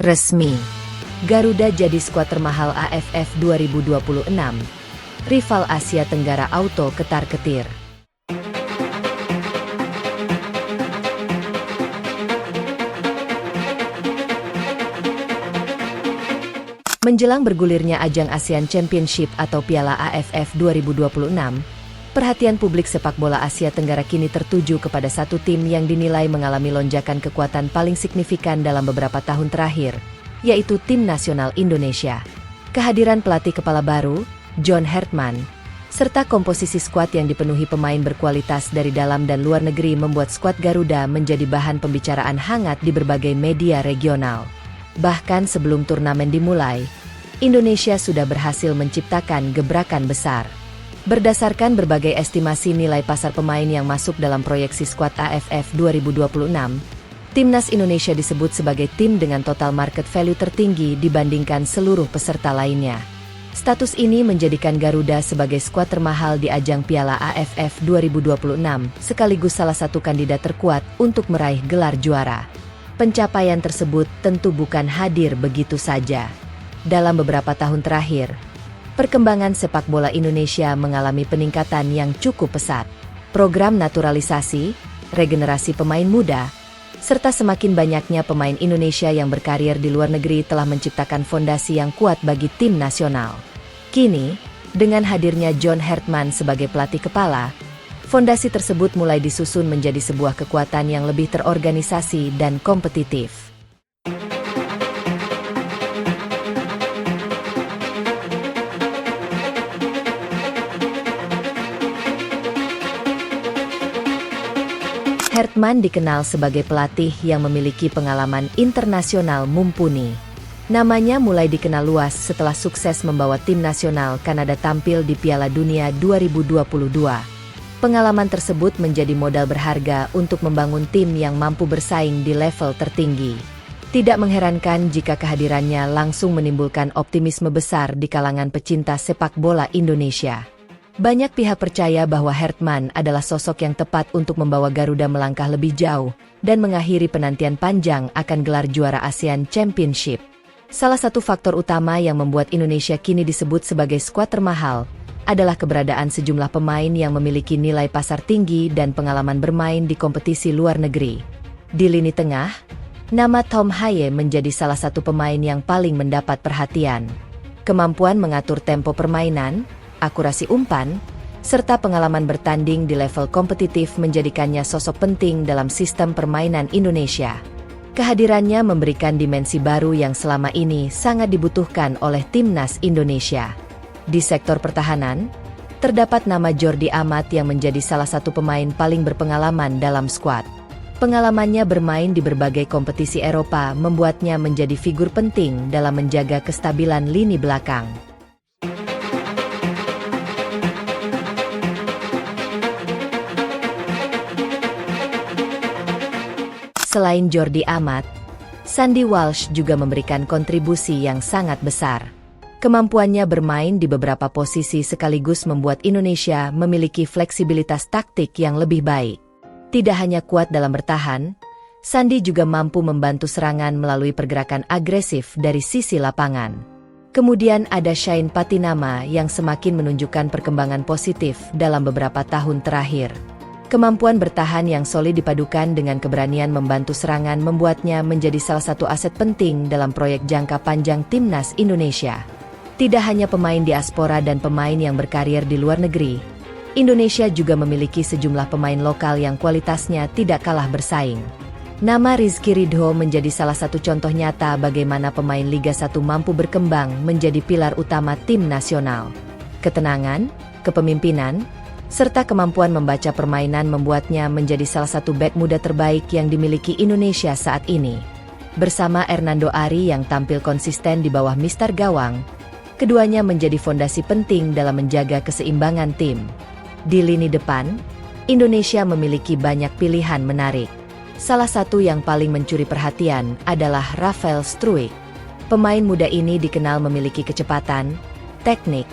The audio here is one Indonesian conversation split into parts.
Resmi, Garuda jadi skuad termahal AFF 2026. Rival Asia Tenggara Auto ketar-ketir. Menjelang bergulirnya ajang ASEAN Championship atau Piala AFF 2026, perhatian publik sepak bola Asia Tenggara kini tertuju kepada satu tim yang dinilai mengalami lonjakan kekuatan paling signifikan dalam beberapa tahun terakhir, yaitu Tim Nasional Indonesia. Kehadiran pelatih kepala baru, John Hartman, serta komposisi skuad yang dipenuhi pemain berkualitas dari dalam dan luar negeri membuat skuad Garuda menjadi bahan pembicaraan hangat di berbagai media regional. Bahkan sebelum turnamen dimulai, Indonesia sudah berhasil menciptakan gebrakan besar. Berdasarkan berbagai estimasi nilai pasar pemain yang masuk dalam proyeksi skuad AFF 2026, Timnas Indonesia disebut sebagai tim dengan total market value tertinggi dibandingkan seluruh peserta lainnya. Status ini menjadikan Garuda sebagai skuad termahal di ajang Piala AFF 2026, sekaligus salah satu kandidat terkuat untuk meraih gelar juara. Pencapaian tersebut tentu bukan hadir begitu saja. Dalam beberapa tahun terakhir, perkembangan sepak bola Indonesia mengalami peningkatan yang cukup pesat. Program naturalisasi, regenerasi pemain muda, serta semakin banyaknya pemain Indonesia yang berkarir di luar negeri telah menciptakan fondasi yang kuat bagi tim nasional. Kini, dengan hadirnya John Hartman sebagai pelatih kepala, fondasi tersebut mulai disusun menjadi sebuah kekuatan yang lebih terorganisasi dan kompetitif. Hartman dikenal sebagai pelatih yang memiliki pengalaman internasional mumpuni. Namanya mulai dikenal luas setelah sukses membawa tim nasional Kanada tampil di Piala Dunia 2022. Pengalaman tersebut menjadi modal berharga untuk membangun tim yang mampu bersaing di level tertinggi. Tidak mengherankan jika kehadirannya langsung menimbulkan optimisme besar di kalangan pecinta sepak bola Indonesia. Banyak pihak percaya bahwa Hartman adalah sosok yang tepat untuk membawa Garuda melangkah lebih jauh dan mengakhiri penantian panjang akan gelar juara ASEAN Championship. Salah satu faktor utama yang membuat Indonesia kini disebut sebagai skuad termahal adalah keberadaan sejumlah pemain yang memiliki nilai pasar tinggi dan pengalaman bermain di kompetisi luar negeri. Di lini tengah, nama Tom Haye menjadi salah satu pemain yang paling mendapat perhatian. Kemampuan mengatur tempo permainan, akurasi umpan, serta pengalaman bertanding di level kompetitif menjadikannya sosok penting dalam sistem permainan Indonesia. Kehadirannya memberikan dimensi baru yang selama ini sangat dibutuhkan oleh Timnas Indonesia. Di sektor pertahanan, terdapat nama Jordi Amat yang menjadi salah satu pemain paling berpengalaman dalam skuad. Pengalamannya bermain di berbagai kompetisi Eropa membuatnya menjadi figur penting dalam menjaga kestabilan lini belakang. Selain Jordi Amat, Sandy Walsh juga memberikan kontribusi yang sangat besar. Kemampuannya bermain di beberapa posisi sekaligus membuat Indonesia memiliki fleksibilitas taktik yang lebih baik. Tidak hanya kuat dalam bertahan, Sandy juga mampu membantu serangan melalui pergerakan agresif dari sisi lapangan. Kemudian ada Shane Patinama yang semakin menunjukkan perkembangan positif dalam beberapa tahun terakhir. Kemampuan bertahan yang solid dipadukan dengan keberanian membantu serangan membuatnya menjadi salah satu aset penting dalam proyek jangka panjang Timnas Indonesia. Tidak hanya pemain diaspora dan pemain yang berkarir di luar negeri, Indonesia juga memiliki sejumlah pemain lokal yang kualitasnya tidak kalah bersaing. Nama Rizky Ridho menjadi salah satu contoh nyata bagaimana pemain Liga 1 mampu berkembang menjadi pilar utama tim nasional. Ketenangan, kepemimpinan, serta kemampuan membaca permainan membuatnya menjadi salah satu bek muda terbaik yang dimiliki Indonesia saat ini. Bersama Hernando Ari yang tampil konsisten di bawah Mister Gawang, keduanya menjadi fondasi penting dalam menjaga keseimbangan tim. Di lini depan, Indonesia memiliki banyak pilihan menarik. Salah satu yang paling mencuri perhatian adalah Rafael Struijk. Pemain muda ini dikenal memiliki kecepatan, teknik,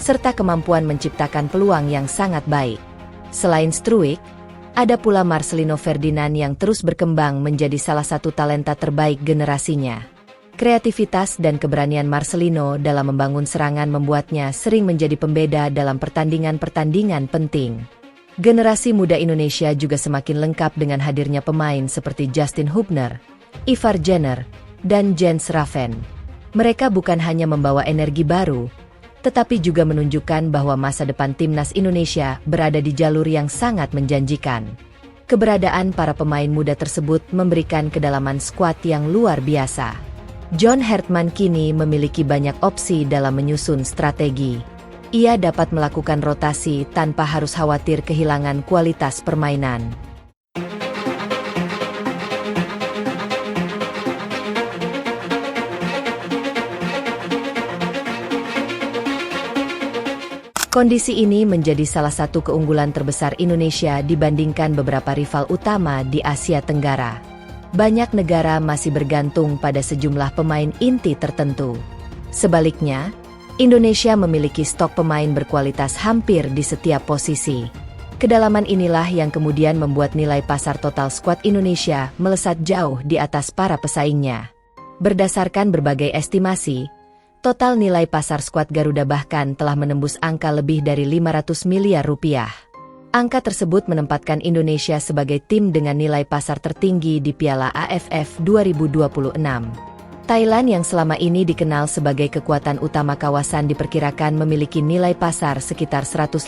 serta kemampuan menciptakan peluang yang sangat baik. Selain Struijk, ada pula Marcelino Ferdinand yang terus berkembang menjadi salah satu talenta terbaik generasinya. Kreativitas dan keberanian Marcelino dalam membangun serangan membuatnya sering menjadi pembeda dalam pertandingan-pertandingan penting. Generasi muda Indonesia juga semakin lengkap dengan hadirnya pemain seperti Justin Hubner, Ivar Jenner, dan Jens Raven. Mereka bukan hanya membawa energi baru, tetapi juga menunjukkan bahwa masa depan timnas Indonesia berada di jalur yang sangat menjanjikan. Keberadaan para pemain muda tersebut memberikan kedalaman skuad yang luar biasa. John Hartman kini memiliki banyak opsi dalam menyusun strategi. Ia dapat melakukan rotasi tanpa harus khawatir kehilangan kualitas permainan. Kondisi ini menjadi salah satu keunggulan terbesar Indonesia dibandingkan beberapa rival utama di Asia Tenggara. Banyak negara masih bergantung pada sejumlah pemain inti tertentu. Sebaliknya, Indonesia memiliki stok pemain berkualitas hampir di setiap posisi. Kedalaman inilah yang kemudian membuat nilai pasar total skuad Indonesia melesat jauh di atas para pesaingnya. Berdasarkan berbagai estimasi, total nilai pasar skuad Garuda bahkan telah menembus angka lebih dari 500 miliar rupiah. Angka tersebut menempatkan Indonesia sebagai tim dengan nilai pasar tertinggi di Piala AFF 2026. Thailand yang selama ini dikenal sebagai kekuatan utama kawasan diperkirakan memiliki nilai pasar sekitar 150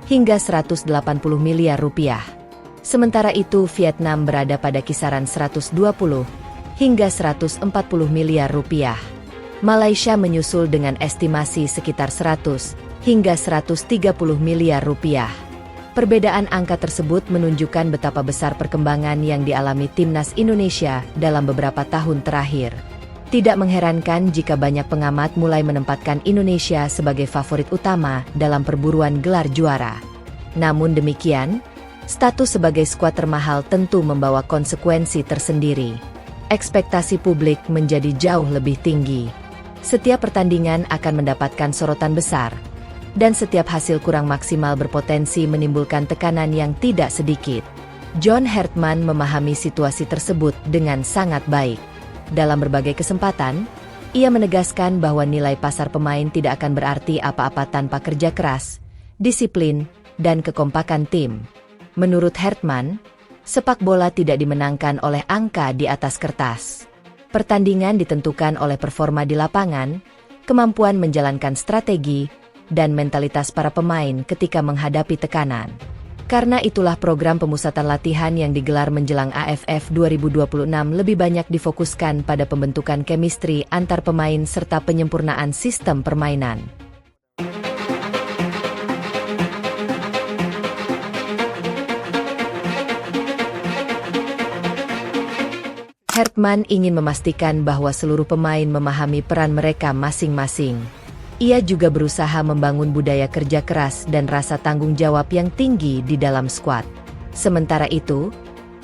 hingga 180 miliar rupiah. Sementara itu Vietnam berada pada kisaran 120 hingga 140 miliar rupiah. Malaysia menyusul dengan estimasi sekitar 100 hingga 130 miliar rupiah. Perbedaan angka tersebut menunjukkan betapa besar perkembangan yang dialami timnas Indonesia dalam beberapa tahun terakhir. Tidak mengherankan jika banyak pengamat mulai menempatkan Indonesia sebagai favorit utama dalam perburuan gelar juara. Namun demikian, status sebagai skuad termahal tentu membawa konsekuensi tersendiri. Ekspektasi publik menjadi jauh lebih tinggi. Setiap pertandingan akan mendapatkan sorotan besar, dan setiap hasil kurang maksimal berpotensi menimbulkan tekanan yang tidak sedikit. John Hartman memahami situasi tersebut dengan sangat baik. Dalam berbagai kesempatan, ia menegaskan bahwa nilai pasar pemain tidak akan berarti apa-apa tanpa kerja keras, disiplin, dan kekompakan tim. Menurut Hartman, sepak bola tidak dimenangkan oleh angka di atas kertas. Pertandingan ditentukan oleh performa di lapangan, kemampuan menjalankan strategi, dan mentalitas para pemain ketika menghadapi tekanan. Karena itulah program pemusatan latihan yang digelar menjelang AFF 2026 lebih banyak difokuskan pada pembentukan chemistry antar pemain serta penyempurnaan sistem permainan. Hartman ingin memastikan bahwa seluruh pemain memahami peran mereka masing-masing. Ia juga berusaha membangun budaya kerja keras dan rasa tanggung jawab yang tinggi di dalam skuad. Sementara itu,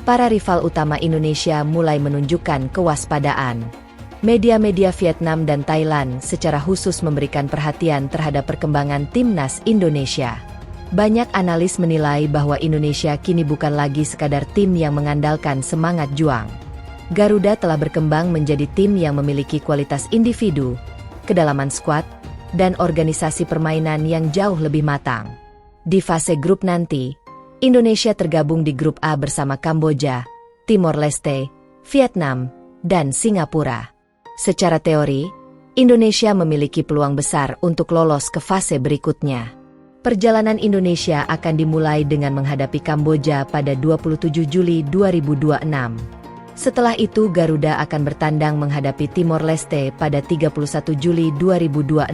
para rival utama Indonesia mulai menunjukkan kewaspadaan. Media-media Vietnam dan Thailand secara khusus memberikan perhatian terhadap perkembangan timnas Indonesia. Banyak analis menilai bahwa Indonesia kini bukan lagi sekadar tim yang mengandalkan semangat juang. Garuda telah berkembang menjadi tim yang memiliki kualitas individu, kedalaman skuad, dan organisasi permainan yang jauh lebih matang. Di fase grup nanti, Indonesia tergabung di grup A bersama Kamboja, Timor Leste, Vietnam, dan Singapura. Secara teori, Indonesia memiliki peluang besar untuk lolos ke fase berikutnya. Perjalanan Indonesia akan dimulai dengan menghadapi Kamboja pada 27 Juli 2026. Setelah itu Garuda akan bertandang menghadapi Timor Leste pada 31 Juli 2026.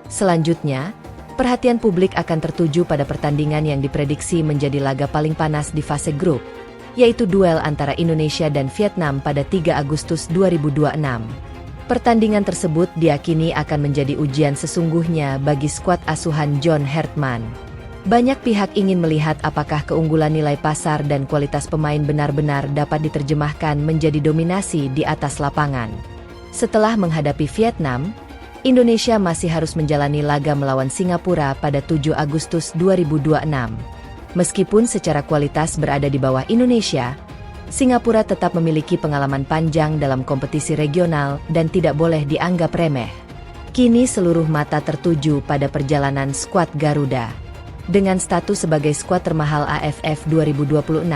Selanjutnya, perhatian publik akan tertuju pada pertandingan yang diprediksi menjadi laga paling panas di fase grup, yaitu duel antara Indonesia dan Vietnam pada 3 Agustus 2026. Pertandingan tersebut diyakini akan menjadi ujian sesungguhnya bagi skuad asuhan John Hartman. Banyak pihak ingin melihat apakah keunggulan nilai pasar dan kualitas pemain benar-benar dapat diterjemahkan menjadi dominasi di atas lapangan. Setelah menghadapi Vietnam, Indonesia masih harus menjalani laga melawan Singapura pada 7 Agustus 2026. Meskipun secara kualitas berada di bawah Indonesia, Singapura tetap memiliki pengalaman panjang dalam kompetisi regional dan tidak boleh dianggap remeh. Kini seluruh mata tertuju pada perjalanan skuad Garuda. Dengan status sebagai skuad termahal AFF 2026,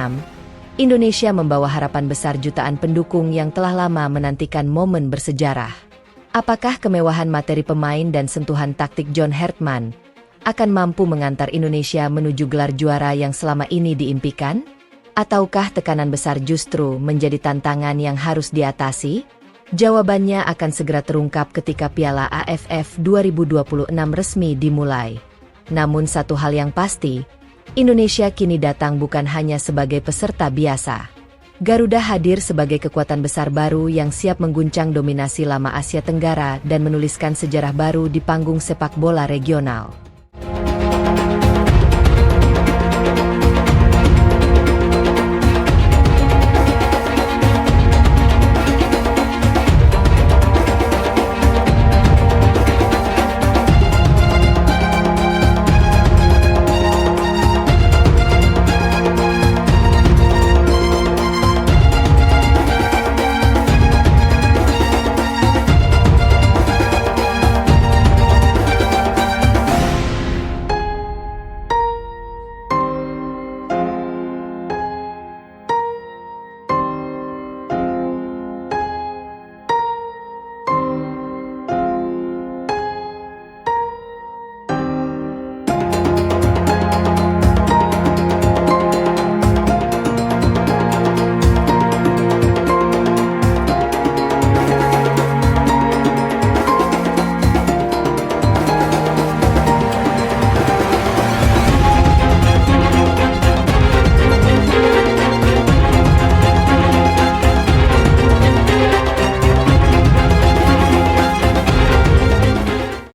Indonesia membawa harapan besar jutaan pendukung yang telah lama menantikan momen bersejarah. Apakah kemewahan materi pemain dan sentuhan taktik John Hartman akan mampu mengantar Indonesia menuju gelar juara yang selama ini diimpikan? Ataukah tekanan besar justru menjadi tantangan yang harus diatasi? Jawabannya akan segera terungkap ketika Piala AFF 2026 resmi dimulai. Namun satu hal yang pasti, Indonesia kini datang bukan hanya sebagai peserta biasa. Garuda hadir sebagai kekuatan besar baru yang siap mengguncang dominasi lama Asia Tenggara dan menuliskan sejarah baru di panggung sepak bola regional.